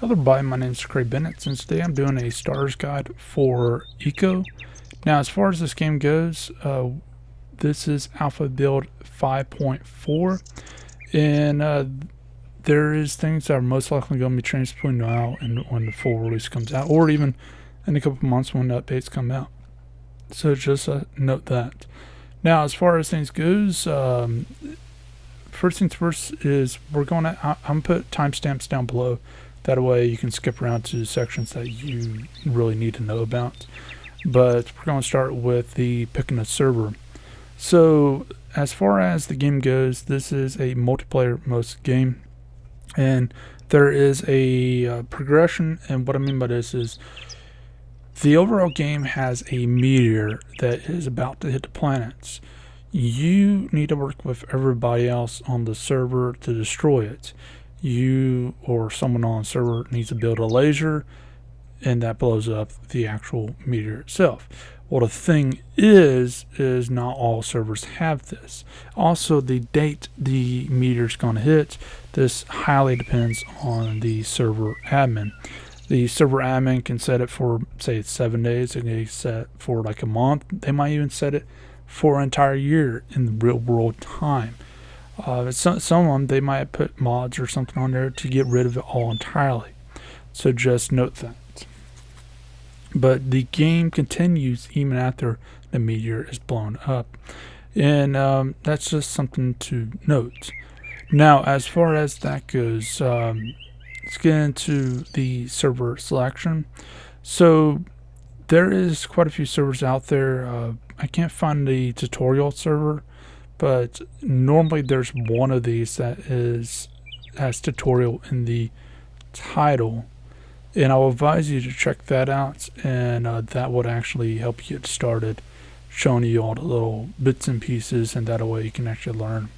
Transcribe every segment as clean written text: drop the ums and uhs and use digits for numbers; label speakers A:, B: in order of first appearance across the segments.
A: Hello everybody, my name is Craig Bennett, and today I'm doing a starter's guide for Eco. Now as far as this game goes, this is alpha build 5.4, and there is things that are most likely going to be changed between now and when the full release comes out, or even in a couple of months when the updates come out. So just note that. Now as far as things goes, first things first is I'm going to put timestamps down below. That way you can skip around to sections that you really need to know about. But we're going to start with the picking a server. So as far as the game goes, this is a multiplayer most game. And there is a progression, and what I mean by this is the overall game has a meteor that is about to hit the planets. You need to work with everybody else on the server to destroy it. You or someone on the server needs to build a laser, and that blows up the actual meteor itself. Well, the thing is not all servers have this. Also, the date the meteor's going to hit, this highly depends on the server admin. The server admin can set it for, say, 7 days. It can set for like a month. They might even set it for an entire year in the real world time. Some of them, they might put mods or something on there to get rid of it all entirely. So just note that. But the game continues even after the meteor is blown up. And that's just something to note. Now, as far as that goes, let's get into the server selection. So there is quite a few servers out there. I can't find the tutorial server, but normally there's one of these that has tutorial in the title, and I'll advise you to check that out, and that would actually help you get started, showing you all the little bits and pieces, and that way you can actually learn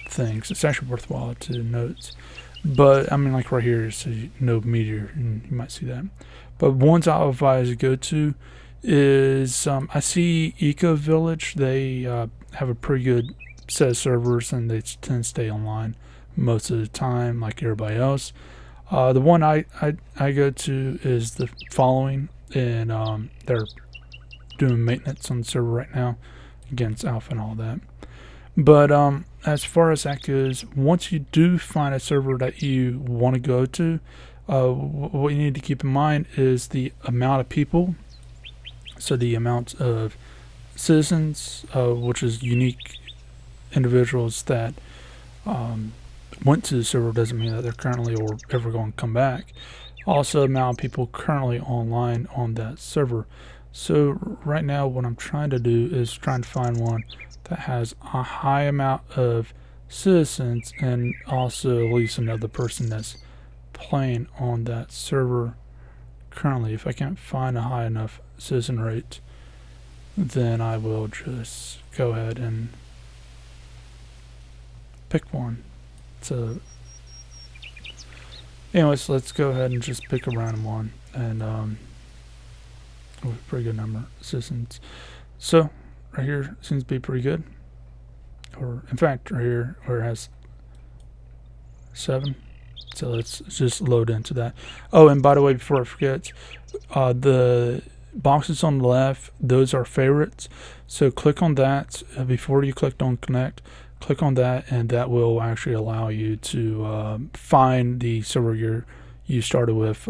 A: things. It's actually worthwhile to note. But I mean, like right here, so no meteor, and you might see that. But ones I'll advise you to go to is I see Eco Village. They have a pretty good set of servers, and they tend to stay online most of the time, like everybody else. The one I go to is the following, and they're doing maintenance on the server right now against alpha and all that. But as far as that goes, once you do find a server that you want to go to, what you need to keep in mind is the amount of people. So the amount of citizens, which is unique individuals that went to the server, doesn't mean that they're currently or ever going to come back. Also, the amount of people currently online on that server. So right now what I'm trying to do is trying to find one that has a high amount of citizens, and also at least another person that's playing on that server currently. If I can't find a high enough citizen rate, then I will just go ahead and pick one. So anyways, let's go ahead and just pick a random one, and with a pretty good number of citizens. So right here seems to be pretty good, or in fact right here where it has 7. So let's just load into that. Oh, and by the way, before I forget, the boxes on the left, those are favorites. So click on that before you click on connect. Click on that, and that will actually allow you to find the server you started with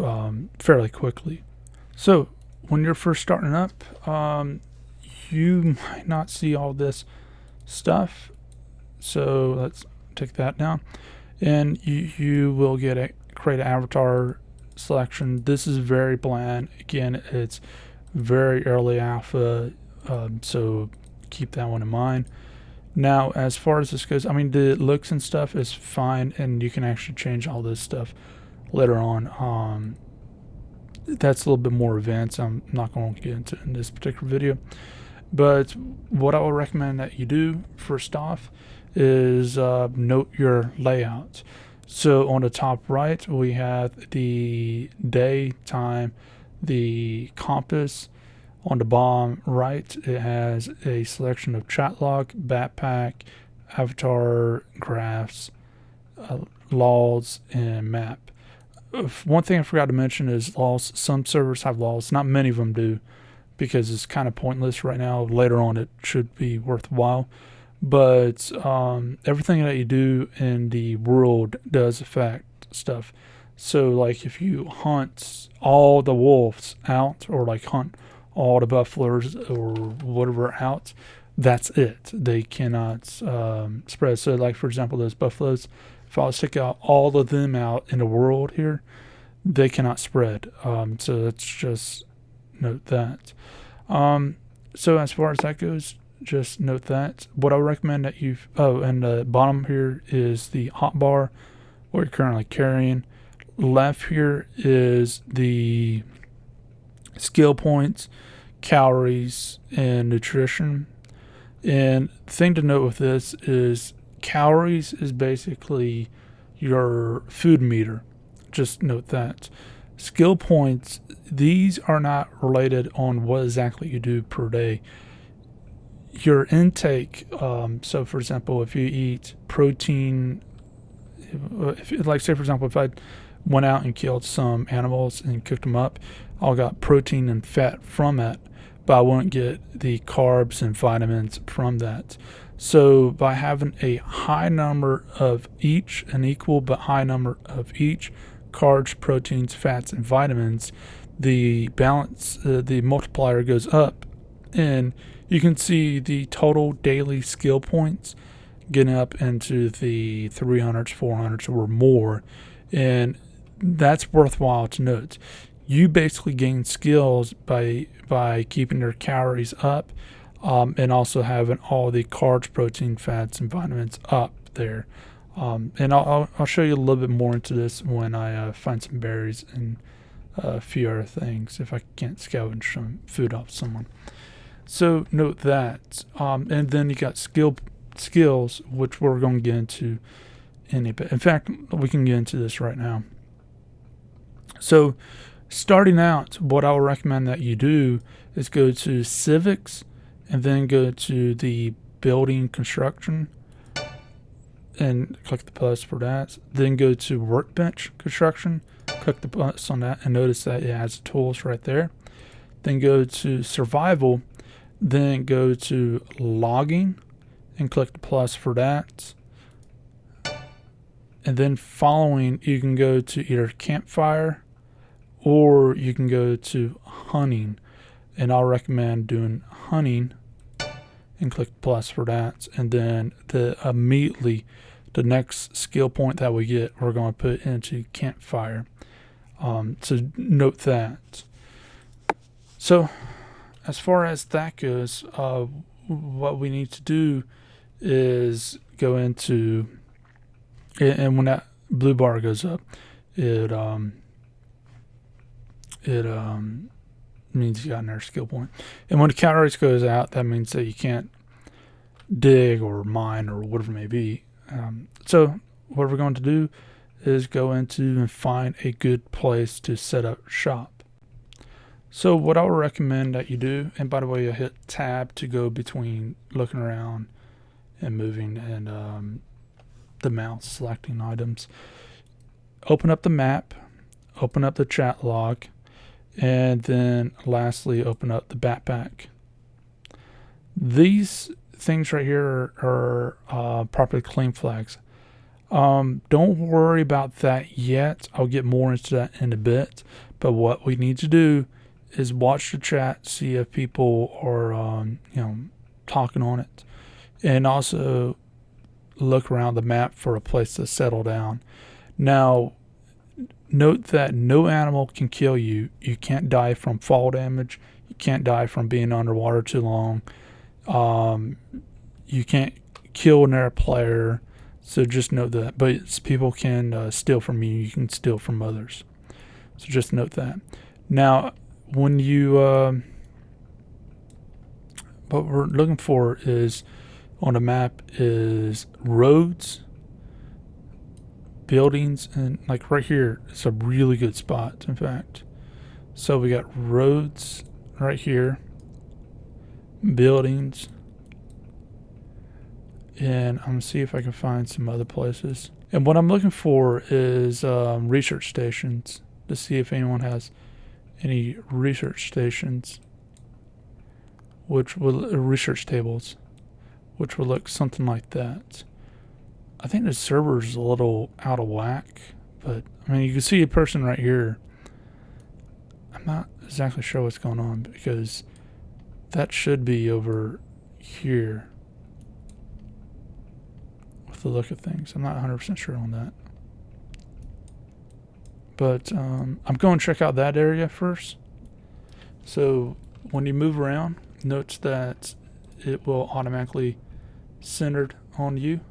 A: fairly quickly. So when you're first starting up, you might not see all this stuff. So let's take that down, and you will get a create an avatar selection. This is very bland. Again, it's very early alpha, so keep that one in mind. Now, as far as this goes, I mean, the looks and stuff is fine, and you can actually change all this stuff later on. That's a little bit more advanced. I'm not going to get into in this particular video. But what I would recommend that you do first off is note your layout. So on the top right, we have the day, time, the compass. On the bottom right, it has a selection of chat log, backpack, avatar, graphs, laws, and map. one thing I forgot to mention is laws. Some servers have laws. Not many of them do, because it's kind of pointless right now. Later on, it should be worthwhile. But everything that you do in the world does affect stuff. So, like, if you hunt all the wolves out, or like hunt all the buffaloes or whatever out, that's it. They cannot spread. So, like, for example, those buffaloes, if I was to take out all of them out in the world here, they cannot spread. So let's just note that. So as far as that goes, just note that. What I would recommend that and the bottom here is the hotbar, what you're currently carrying. Left here is the skill points, calories, and nutrition. And the thing to note with this is calories is basically your food meter. Just note that. Skill points, these are not related on what exactly you do per day. Your intake, so for example, if you eat protein, like say for example, if I went out and killed some animals and cooked them up, I got protein and fat from that, but I won't get the carbs and vitamins from that. So by having a high number of each, an equal but high number of each, carbs, proteins, fats, and vitamins, the balance, the multiplier goes up, and you can see the total daily skill points getting up into the 300s, 400s, or more, and that's worthwhile to note. You basically gain skills by keeping your calories up, and also having all the carbs, protein, fats, and vitamins up there. And I'll show you a little bit more into this when I find some berries and a few other things, if I can't scavenge some food off someone. So note that. And then you got skills, which we're going to get into in a bit. In fact, we can get into this right now. So starting out, what I would recommend that you do is go to civics and then go to the building construction and click the plus for that. Then go to workbench construction, click the plus on that, and notice that it has the tools right there. Then go to survival, then go to logging and click the plus for that. And then following, you can go to either campfire or you can go to hunting, and I'll recommend doing hunting and click plus for that. And then immediately the next skill point that we get, we're going to put into campfire. So note that. So as far as that goes, what we need to do is go into, and when that blue bar goes up, it means you got another skill point. And when the calories goes out, that means that you can't dig or mine or whatever it may be. So what we're going to do is go into and find a good place to set up shop. So what I would recommend that you do, and by the way, I hit tab to go between looking around and moving and the mouse selecting items. Open up the map, open up the chat log, and then lastly open up the backpack. These things right here are properly claimed flags. Don't worry about that yet. I'll get more into that in a bit. But what we need to do is watch the chat, see if people are talking on it, and also look around the map for a place to settle down. Now, note that no animal can kill you. You can't die from fall damage. You can't die from being underwater too long. You can't kill another player. So just note that. But people can steal from you. You can steal from others. So just note that. Now, when you, what we're looking for is on the map is roads, buildings, and like right here, it's a really good spot, in fact. So we got roads right here, buildings, and I'm gonna see if I can find some other places. And what I'm looking for is research stations to see if anyone has any research stations, which will research tables, which will look something like that. I think the server's a little out of whack, but I mean, you can see a person right here. I'm not exactly sure what's going on because that should be over here with the look of things. I'm not 100% sure on that. But I'm going to check out that area first. So when you move around, note that it will automatically centered on you,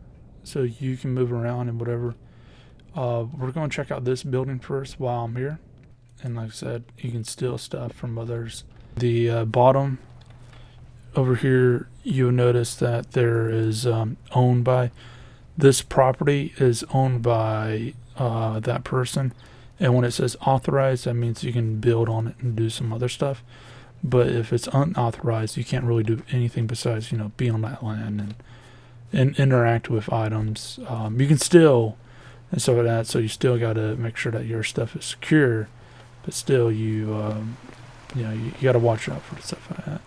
A: so you can move around and whatever. We're going to check out this building first while I'm here. And like I said, you can steal stuff from others. The bottom over here, you'll notice that there is owned by, this property is owned by that person. And when it says authorized, that means you can build on it and do some other stuff. But if it's unauthorized, you can't really do anything besides, you know, be on that land and interact with items. You can steal and stuff like that, so you still got to make sure that your stuff is secure. But still, you know, you got to watch out for stuff like that.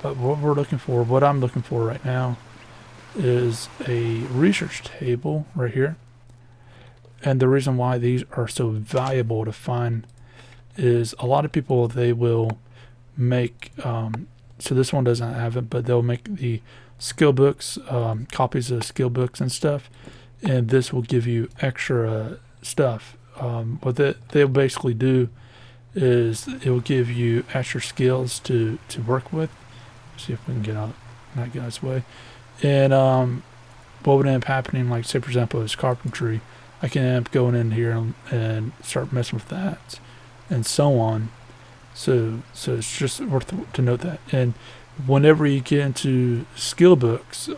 A: But what I'm looking for right now is a research table right here. And the reason why these are so valuable to find is a lot of people, they will make, so this one doesn't have it, but they'll make the skill books, copies of skill books and stuff. And this will give you extra stuff. What they'll basically do is it will give you extra skills to work with. See if we can get out that guy's way. And what would end up happening, like say for example, is carpentry. I can end up going in here and start messing with that, and so on. So it's just worth to note that. And whenever you get into skill books,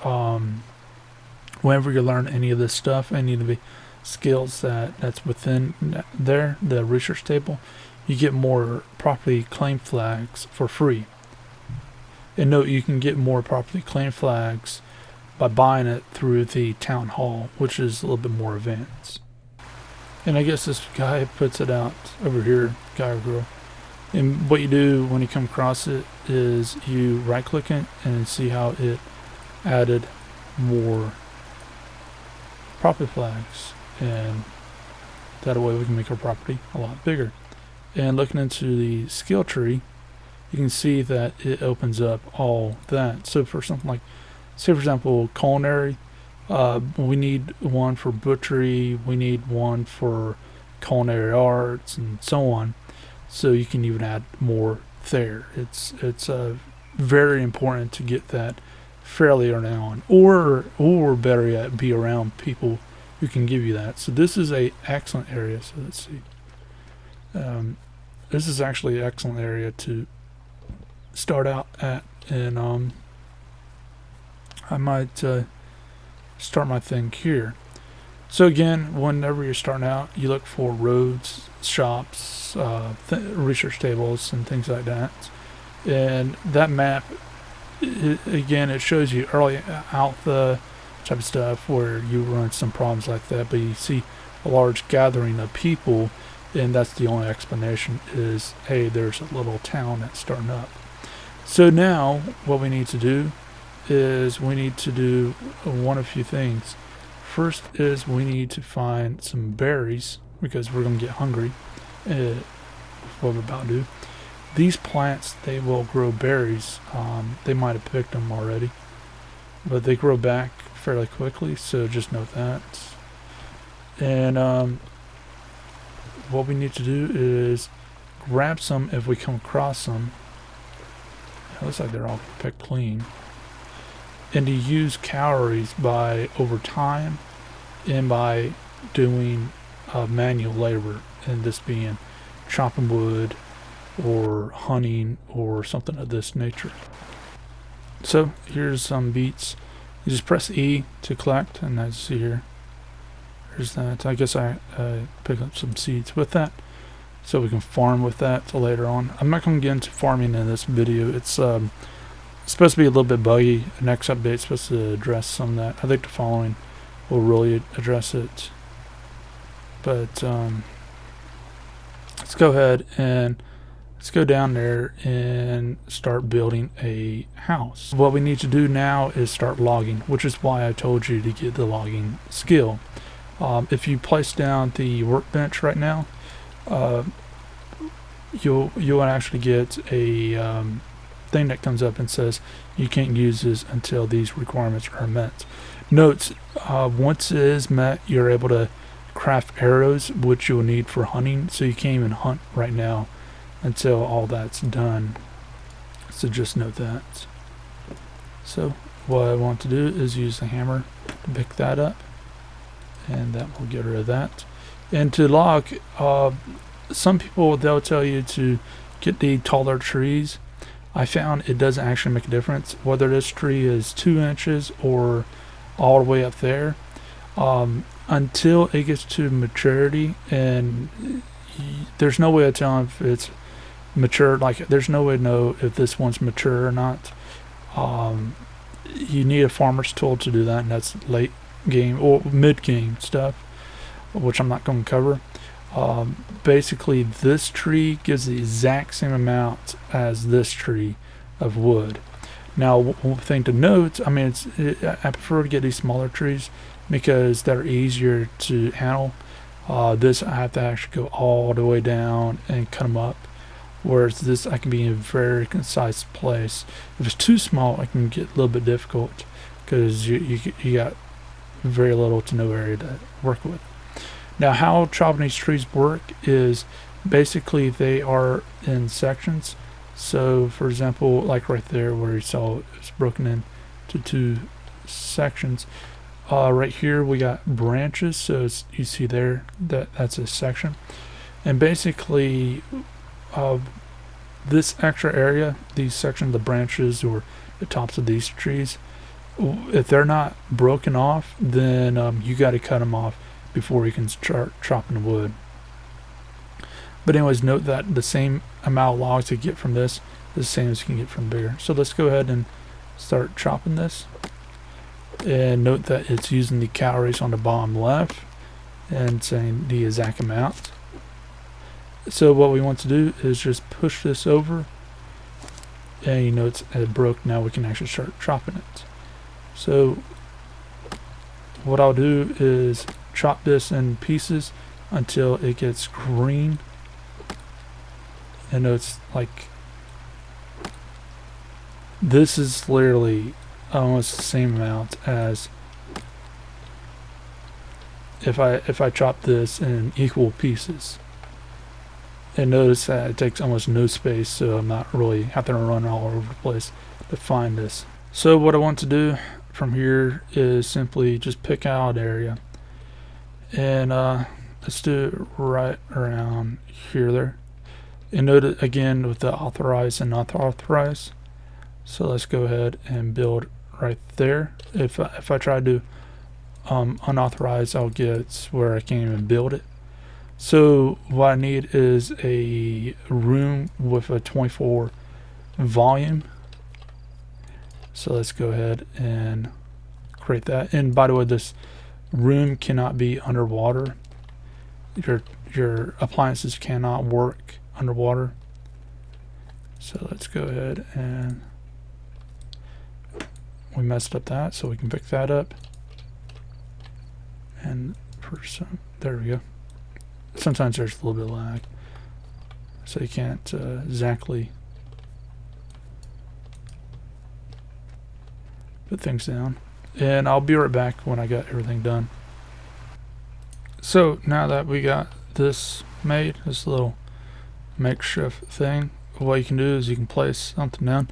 A: whenever you learn any of this stuff, any of the skills that's within there, the research table, you get more property claim flags for free. And note, you can get more property claim flags by buying it through the town hall, which is a little bit more advanced. And I guess this guy puts it out over here, guy or girl. And what you do when you come across it is you right click it and see how it added more property flags, and that way we can make our property a lot bigger. And looking into the skill tree, you can see that it opens up all that. So for something like, say for example, culinary, we need one for butchery, we need one for culinary arts, and so on. So you can even add more there. It's very important to get that fairly early on, or better yet, be around people who can give you that. So this is a excellent area. So let's see. This is actually an excellent area to start out at, and I might start my thing here. So again, whenever you're starting out, you look for roads, shops, research tables, and things like that. And that map, again, it shows you early out the type of stuff where you run some problems like that, but you see a large gathering of people, and that's the only explanation is, hey, there's a little town that's starting up. So now what we need to do is we need to do one of a few things. First is we need to find some berries, because we're going to get hungry. What we're about to do. These plants, they will grow berries. They might have picked them already, but they grow back fairly quickly, so just note that. And what we need to do is grab some if we come across them. It looks like they're all picked clean. And to use calories by over time and by doing manual labor, and this being chopping wood or hunting or something of this nature. So here's some beets. You just press E to collect, and as you see here, there's that. I guess I pick up some seeds with that, so we can farm with that till later on. I'm not going to get into farming in this video. It's supposed to be a little bit buggy. The next update is supposed to address some of that. I think the following will really address it. But let's go ahead and let's go down there and start building a house. What we need to do now is start logging, which is why I told you to get the logging skill. If you place down the workbench right now, you'll actually get a thing that comes up and says you can't use this until these requirements are met. Note, once it is met, you're able to craft arrows, which you'll need for hunting, so you can't even hunt right now until all that's done. So just note that. So what I want to do is use the hammer to pick that up, and that will get rid of that. And to log, some people, they'll tell you to get the taller trees. I found it doesn't actually make a difference whether this tree is 2 inches or all the way up there, until it gets to maturity. And there's no way of telling if it's mature. Like, there's no way to know if this one's mature or not. You need a farmer's tool to do that, and that's late game or mid game stuff, which I'm not going to cover. Basically, this tree gives the exact same amount as this tree of wood. Now, one thing to note, I mean, I prefer to get these smaller trees because they're easier to handle. This I have to actually go all the way down and cut them up, whereas this I can be in a very concise place. If it's too small, it can get a little bit difficult because you got very little to no area to work with. Now, how chopping these trees work is basically they are in sections. So, for example, like right there where you saw it's broken into 2 sections. Right here we got branches, so you see there that's a section. And basically, this extra area, these sections, the branches or the tops of these trees, if they're not broken off, then you got to cut them off before you can start chopping the wood. But anyways, note that the same amount of logs you get from this is the same as you can get from bigger. So let's go ahead and start chopping this. And note that it's using the calories on the bottom left and saying the exact amount. So what we want to do is just push this over, and you know it broke. Now we can actually start chopping it. So what I'll do is chop this in pieces until it gets green. And it's like, this is literally almost the same amount as if I chop this in equal pieces. And notice that it takes almost no space, so I'm not really having to run all over the place to find this. So what I want to do from here is simply just pick out an area, and let's do it right around here there. And note it again with the authorized and not authorized. So let's go ahead and build right there. If I try to do unauthorized, I'll get where I can't even build it. So what I need is a room with a 24 volume. So let's go ahead and create that. And by the way, this room cannot be underwater. Your appliances cannot work underwater. So let's go ahead, and we messed up that, so we can pick that up. And for some, there we go. Sometimes there's a little bit of lag, so you can't exactly put things down. And I'll be right back when I got everything done. So now that we got this made, this little makeshift thing, what you can do is you can place something down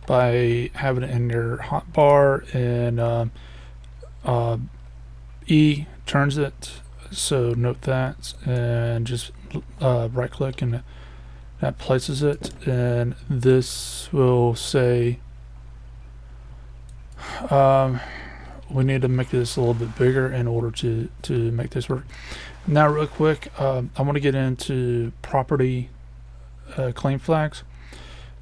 A: by having it in your hotbar, and E turns it. So note that, and just right click, and that places it. And this will say we need to make this a little bit bigger in order to make this work. Now real quick, I want to get into property claim flags,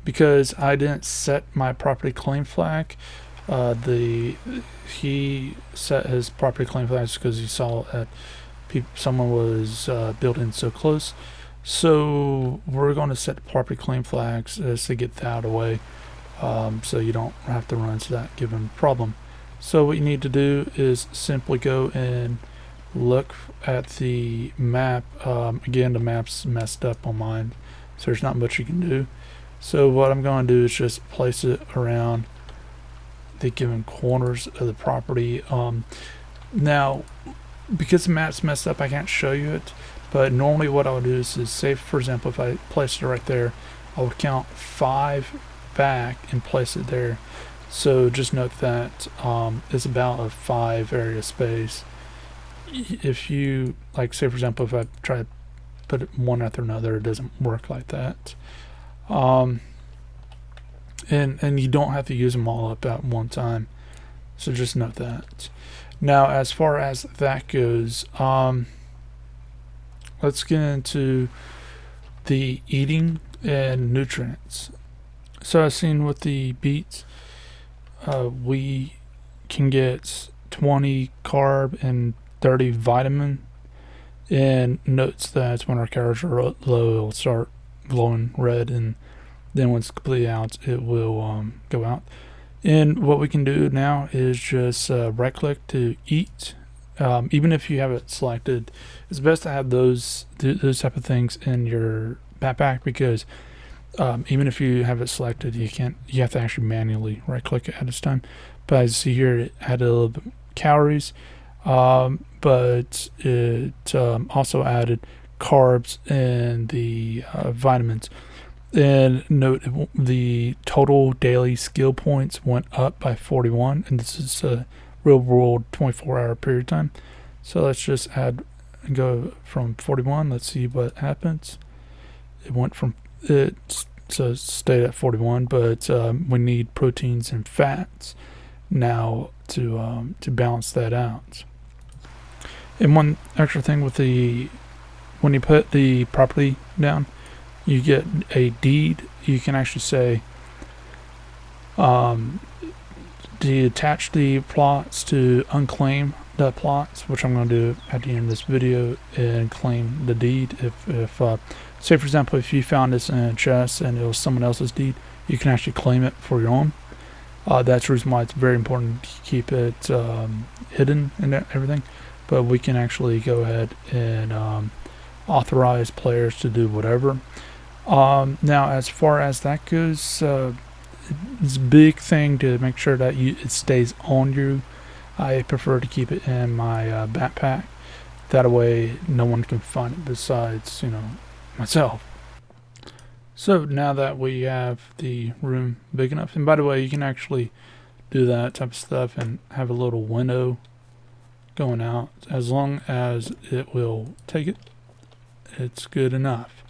A: because I didn't set my property claim flag. He set his property claim flags because he saw that someone was building so close. So we're going to set property claim flags as to get that out of the way, so you don't have to run into that given problem. So what you need to do is simply go and look at the map. Again, the map's messed up on mine, so there's not much you can do. So what I'm going to do is just place it around the given corners of the property. Now, because the map's messed up, I can't show you it, but normally what I would do is say, for example, if I placed it right there, I would count 5 back and place it there. So just note that it's about a 5 area space. If you, like, say for example, if I try to put it one after another, it doesn't work like that. And you don't have to use them all up at one time, so just note that. Now, as far as that goes, let's get into the eating and nutrients. So I've seen with the beets, we can get 20 carb and 30 vitamin, and notes that when our calories are low, it'll start glowing red, and then when it's completely out, it will go out. And what we can do now is just right click to eat. Even if you have it selected, it's best to have those type of things in your backpack, because even if you have it selected, you have to actually manually right click it at this time. But as you see here, it added a little bit calories, but it also added carbs and the vitamins. And note, the total daily skill points went up by 41, and this is a real world 24-hour period of time. So let's just go from 41. Let's see what happens. It went from so it stayed at 41, but we need proteins and fats now to balance that out. And one extra thing with when you put the property down, you get a deed. You can actually say, detach the plots to unclaim the plots, which I'm going to do at the end of this video, and claim the deed. If say for example, if you found this in a chest and it was someone else's deed, you can actually claim it for your own. That's the reason why it's very important to keep it hidden and everything. But we can actually go ahead and authorize players to do whatever. Now, as far as that goes, it's a big thing to make sure that it stays on you. I prefer to keep it in my backpack. That way, no one can find it besides, myself. So now that we have the room big enough, and by the way, you can actually do that type of stuff and have a little window going out. As long as it will take it, it's good enough.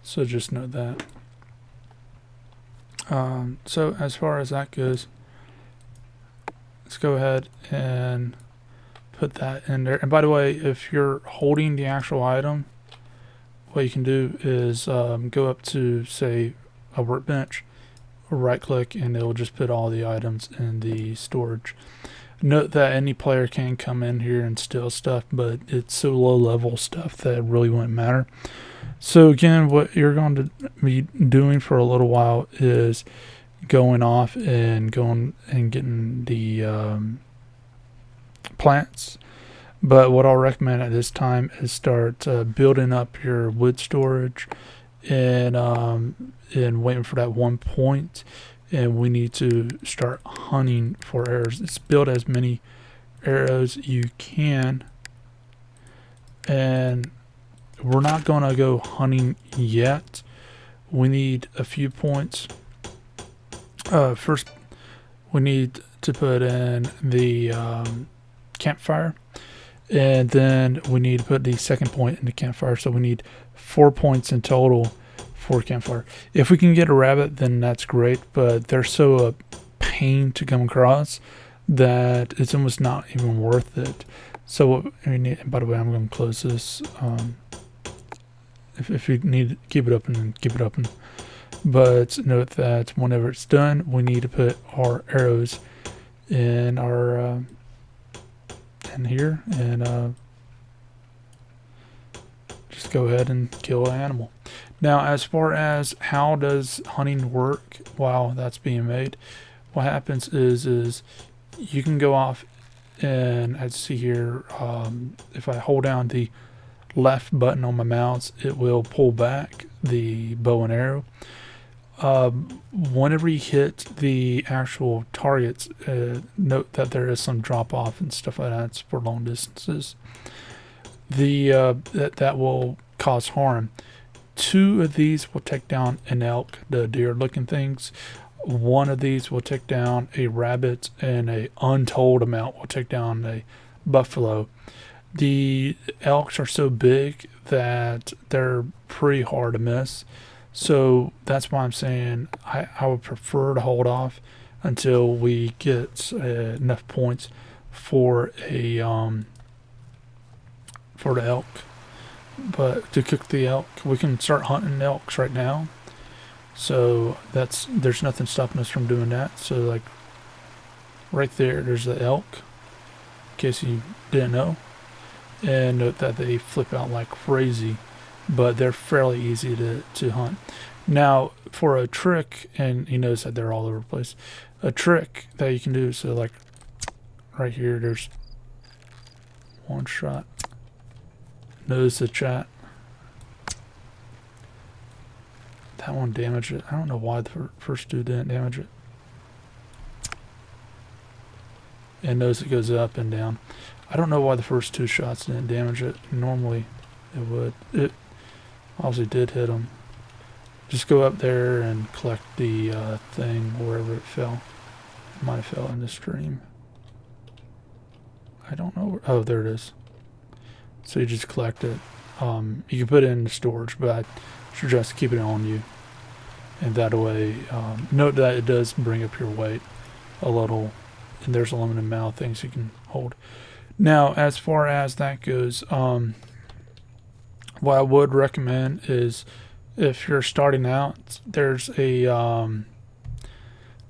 A: So just note that. So as far as that goes, let's go ahead and put that in there. And by the way, if you're holding the actual item, what you can do is go up to, say, a workbench, right click, and it will just put all the items in the storage. Note that any player can come in here and steal stuff, but it's so low level stuff that it really wouldn't matter. So again, what you're going to be doing for a little while is going off and getting the plants. But what I'll recommend at this time is start building up your wood storage and waiting for that one point. And we need to start hunting for arrows. Let's build as many arrows you can. And we're not going to go hunting yet. We need a few points. First, we need to put in the campfire. And then we need to put the second point in the campfire. So we need 4 points in total for campfire. If we can get a rabbit, then that's great, but they're so a pain to come across that it's almost not even worth it. So what we need, and by the way, I'm going to close this. If you need to keep it open, then keep it open. But note that whenever it's done, we need to put our arrows in our in here, and just go ahead and kill an animal. Now, as far as how does hunting work while that's being made, what happens is you can go off, and as you see here, if I hold down the left button on my mouse, it will pull back the bow and arrow. Whenever you hit the actual targets, note that there is some drop off and stuff like that. It's for long distances. That will cause harm. 2 of these will take down an elk, the deer looking things. 1 of these will take down a rabbit, and a untold amount will take down a buffalo. The elks are so big that they're pretty hard to miss. So that's why I'm saying I would prefer to hold off until we get enough points for the elk. But to cook the elk, we can start hunting elks right now. So there's nothing stopping us from doing that. So like right there's the elk, in case you didn't know. And note that they flip out like crazy, but they're fairly easy to hunt. Now, for a trick, and you notice that they're all over the place, a trick that you can do, so like right here, there's 1 shot. Notice the chat. That one damaged it. I don't know why the first 2 didn't damage it. And notice it goes up and down. I don't know why the first 2 shots didn't damage it. Normally it would. It obviously did hit them. Just go up there and collect the thing wherever it fell. It might have fell in the stream. I don't know where, oh, there it is. So you just collect it. You can put it in storage, but I suggest keep it on you. And that way, note that it does bring up your weight a little. And there's a limited amount of things you can hold. Now, as far as that goes, what I would recommend is if you're starting out, there's a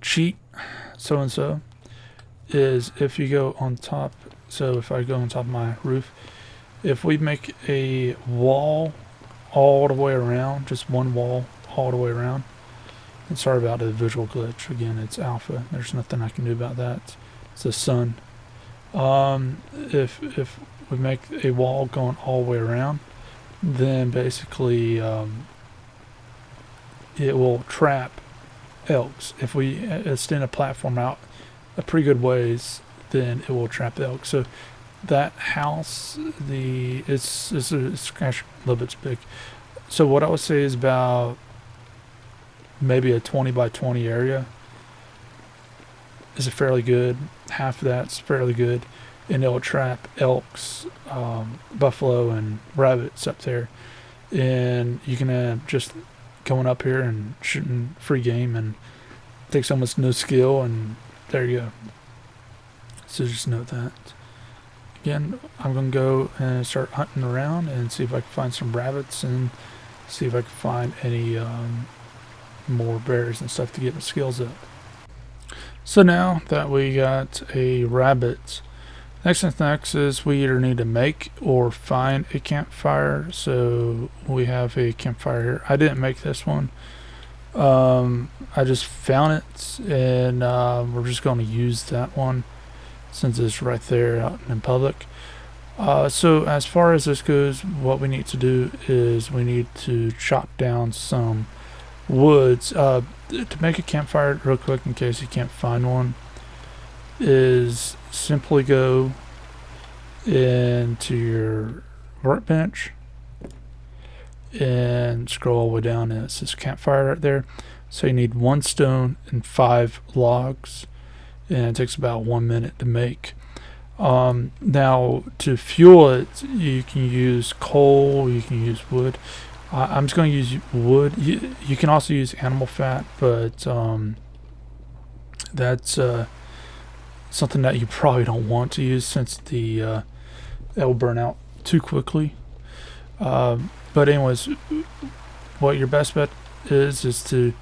A: cheat, so-and-so, is if you go on top. So if I go on top of my roof, if we make a wall all the way around, just 1 wall all the way around, and sorry about the visual glitch, again, it's alpha, there's nothing I can do about that, it's the sun. If we make a wall going all the way around, then basically it will trap elks. If we extend a platform out a pretty good ways, then it will trap the elk. So that house, it's actually a little bit big. So what I would say is about maybe a 20 by 20 area is a fairly good. Half of that's fairly good, and it'll trap elks, buffalo, and rabbits up there. And you can just going up here and shooting free game, and takes almost no skill, and there you go. So just note that. Again, I'm going to go and start hunting around and see if I can find some rabbits and see if I can find any more bears and stuff to get my skills up. So now that we got a rabbit, next is we either need to make or find a campfire. So we have a campfire here. I didn't make this one. I just found it, and we're just going to use that one since it's right there out in public. So as far as this goes, what we need to do is we need to chop down some woods. To make a campfire real quick, in case you can't find one, is simply go into your workbench and scroll all the way down, and it says campfire right there. So you need 1 stone and 5 logs, and it takes about 1 minute to make. Now to fuel it, you can use coal, you can use wood. I'm just going to use wood. You can also use animal fat, but that's something that you probably don't want to use, since it will burn out too quickly. But anyways, what your best bet is to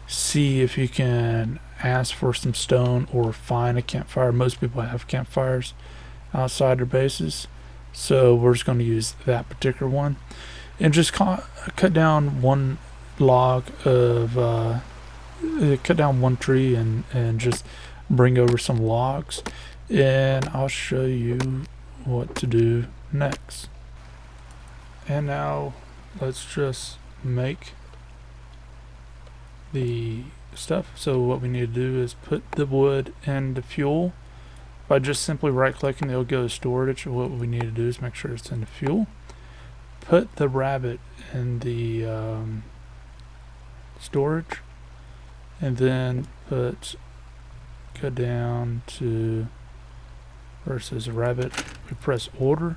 A: see if you can ask for some stone or find a campfire. Most people have campfires outside their bases, so we're just going to use that particular one and just cut down one log of cut down one tree and just bring over some logs, and I'll show you what to do next. And now let's just make the stuff. So what we need to do is put the wood in the fuel. By just simply right clicking, it'll go to storage. What we need to do is make sure it's in the fuel. Put the rabbit in the storage, and then go down to versus rabbit. We press order,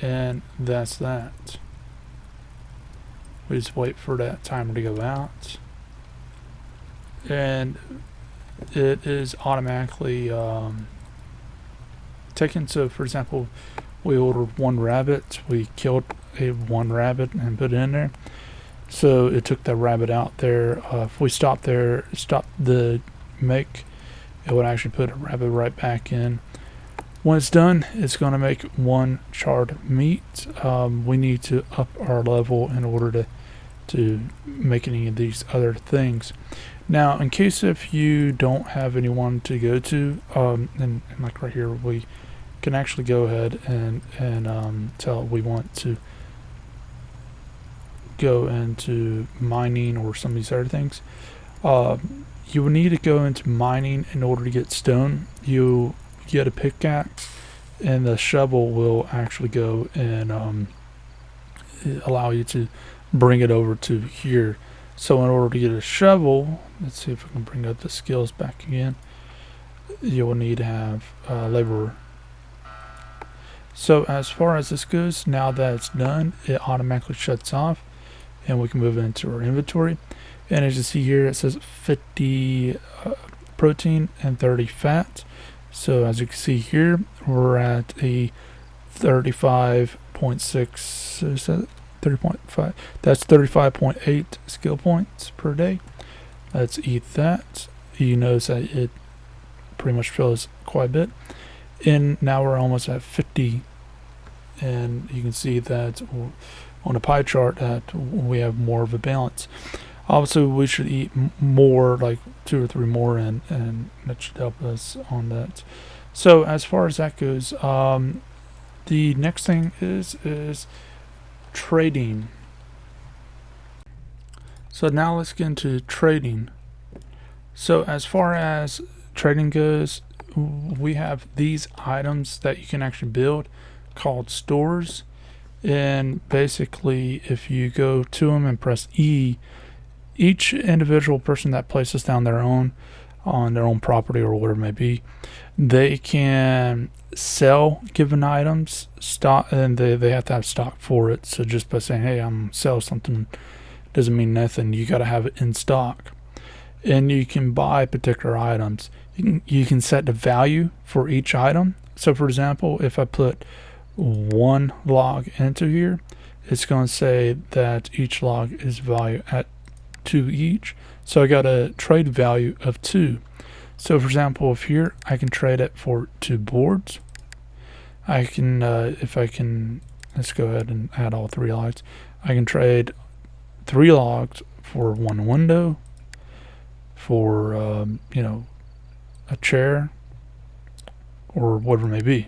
A: and that's that. We just wait for that timer to go out, and it is automatically taken. So for example, we ordered one rabbit, we killed one rabbit and put it in there, so it took that rabbit out there. If we stop the make, it would actually put a rabbit right back in. When it's done, it's going to make one charred meat. We need to up our level in order to make any of these other things. Now, in case if you don't have anyone to go to, and like right here, we can actually go ahead and tell we want to go into mining or some of these other things. You will need to go into mining in order to get stone. You get a pickaxe, and the shovel will actually go and allow you to bring it over to here. So in order to get a shovel, let's see if we can bring up the skills back again. You will need to have a laborer. So as far as this goes, now that it's done, it automatically shuts off, and we can move into our inventory. And as you see here, it says 50 protein and 30 fat. So as you can see here, we're at a 35.6, is that 30.5? That's 35.8 skill points per day. Let's eat that. You notice that it pretty much fills quite a bit. And now we're almost at 50. And you can see that on a pie chart that we have more of a balance. Obviously, we should eat more, like 2 or 3 more, and that should help us on that. So as far as that goes, the next thing is trading. So now let's get into trading. So as far as trading goes, we have these items that you can actually build called stores. And basically, if you go to them and press E, each individual person that places down their own on their own property or whatever it may be, they can sell given items, stock, and they have to have stock for it. So just by saying, hey, I'm sell something, doesn't mean nothing. You got to have it in stock. And you can buy particular items. You can set the value for each item. So for example, if I put 1 log into here, it's going to say that each log is valued at 2 each. So I got a trade value of 2. So for example, if here I can trade it for 2 boards. I can if I can, let's go ahead and add all 3 logs. I can trade 3 logs for 1 window, for you know, a chair or whatever it may be.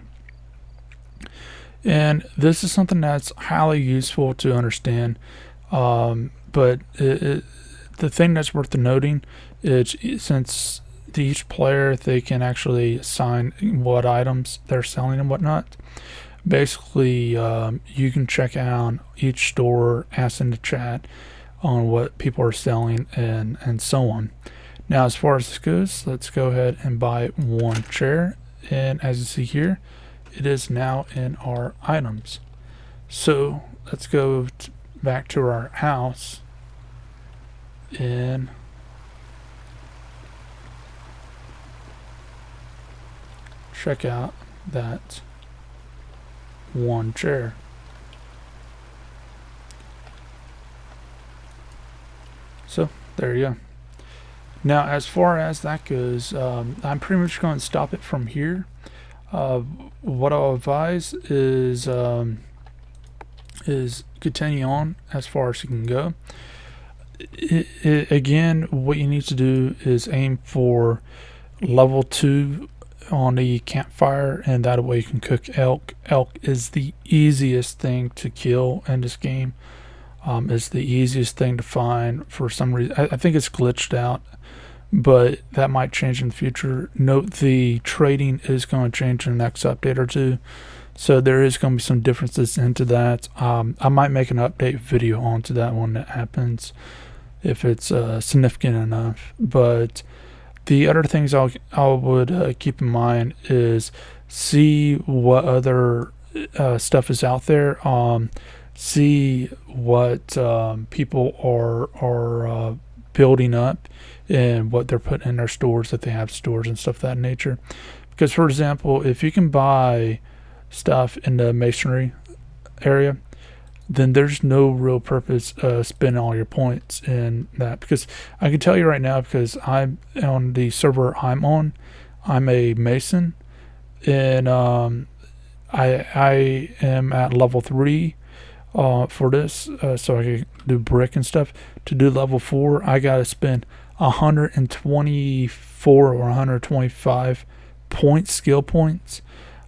A: And this is something that's highly useful to understand, but the thing that's worth noting is, since each player, they can actually assign what items they're selling and whatnot. Basically, you can check out each store, ask in the chat on what people are selling, and so on. Now, as far as this goes, let's go ahead and buy 1 chair, and as you see here, it is now in our items. So let's go back to our house and check out that 1 chair. So there you go. Now, as far as that goes, I'm pretty much going to stop it from here. What I'll advise is continue on as far as you can go. Again, what you need to do is aim for level 2 on the campfire, and that way you can cook elk. Elk is the easiest thing to kill in this game. It's the easiest thing to find for some reason. I think it's glitched out, but that might change in the future. Note the trading is going to change in the next update or two, so there is going to be some differences into that. I might make an update video onto that when that happens, if it's significant enough. But the other things I would keep in mind is see what other stuff is out there. See what people are building up and what they're putting in their stores, if they have stores and stuff of that nature. Because, for example, if you can buy stuff in the masonry area, then there's no real purpose spending all your points in that. Because I can tell you right now, because I'm on the server I'm on, I'm a mason, and I am at level 3 for this, so I can do brick and stuff. To do level 4, I gotta spend 124 or 125 points, skill points.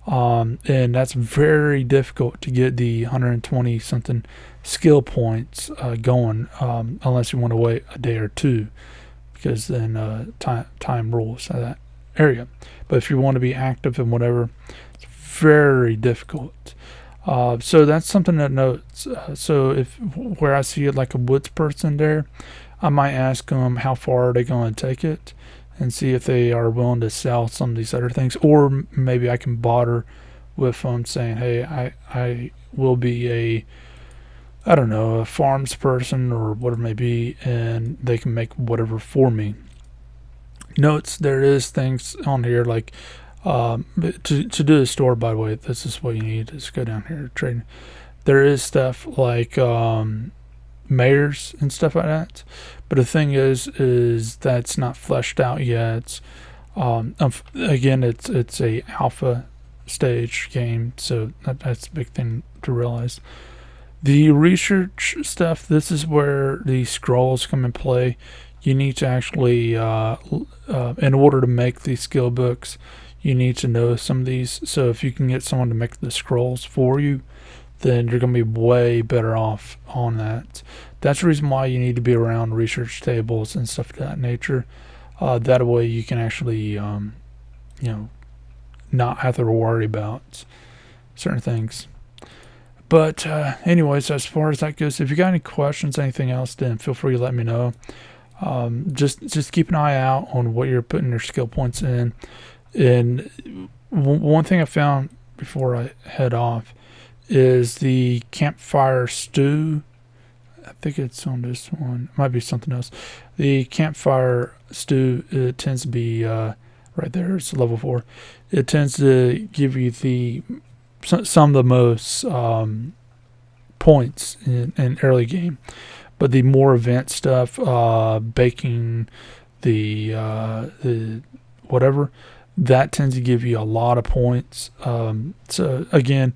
A: And that's very difficult to get the 120 something skill points going, unless you want to wait a day or two, because then time rules in that area. But if you want to be active and whatever, it's very difficult. So that's something that notes. So if where I see it like a woods person there, I might ask them how far are they going to take it, and see if they are willing to sell some of these other things. Or maybe I can barter with them, saying, hey, I will be a farms person or whatever it may be, and they can make whatever for me. Notes, there is things on here like to do a store, by the way, this is what you need, is go down here, trade. There is stuff like mayors and stuff like that, but the thing is that's not fleshed out yet. Again, it's a alpha stage game, so that's a big thing to realize. The research stuff, this is where the scrolls come in play. You need to actually in order to make these skill books, you need to know some of these. So if you can get someone to make the scrolls for you, then you're going to be way better off on that. That's the reason why you need to be around research tables and stuff of that nature. That way you can actually, not have to worry about certain things. But anyways, as far as that goes, if you got any questions, anything else, then feel free to let me know. Just keep an eye out on what you're putting your skill points in. And one thing I found before I head off is the campfire stew. I think it's on this one. It might be something else. The campfire stew, it tends to be right there. It's level 4. It tends to give you some of the most points in early game. But the more advanced stuff, baking, the whatever, that tends to give you a lot of points. So again,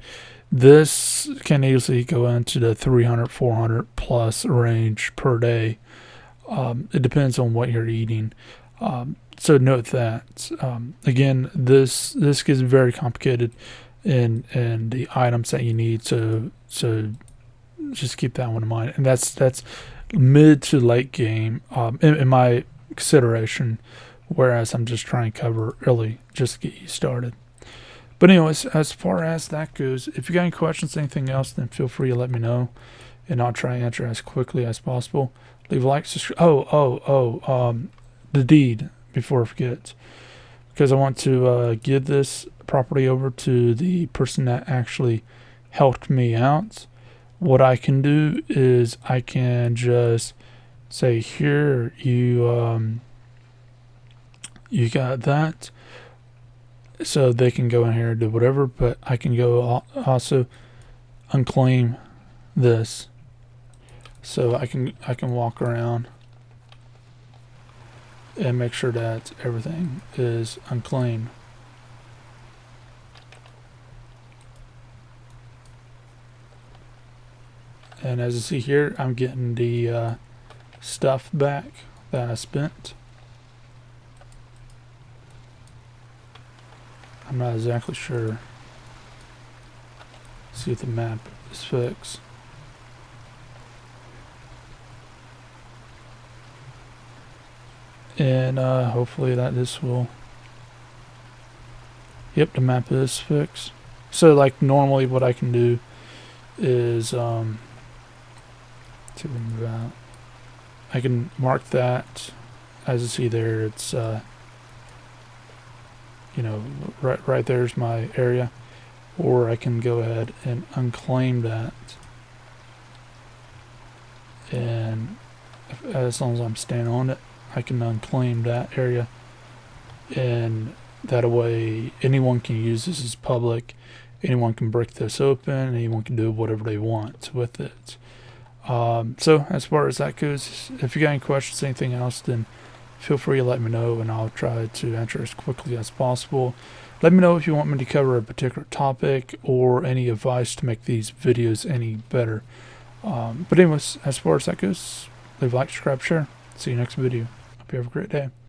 A: this can easily go into the 300, 400 plus range per day. It depends on what you're eating. So note that. Again, this gets very complicated in the items that you need. So just keep that one in mind. And that's mid to late game in my consideration. Whereas I'm just trying to cover early just to get you started. But anyways, as far as that goes, if you got any questions, anything else, then feel free to let me know, and I'll try to answer as quickly as possible. Leave a like, subscribe. The deed, before I forget, because I want to give this property over to the person that actually helped me out. What I can do is I can just say, here, you got that. So they can go in here and do whatever, but I can go also unclaim this. So I can walk around and make sure that everything is unclaimed. And as you see here, I'm getting the stuff back that I spent. I'm not exactly sure. See if the map is fixed. And hopefully that this will. Yep, the map is fixed. So like normally what I can do is to move out. I can mark that. As you see there, it's you know, right there's my area. Or I can go ahead and unclaim that. And as long as I'm staying on it, I can unclaim that area, and that way anyone can use this as public. Anyone can break this open. Anyone can do whatever they want with it. So as far as that goes, if you got any questions, anything else, then feel free to let me know, and I'll try to answer as quickly as possible. Let me know if you want me to cover a particular topic or any advice to make these videos any better. But anyways, as far as that goes, leave a like, subscribe, share. See you next video. Hope you have a great day.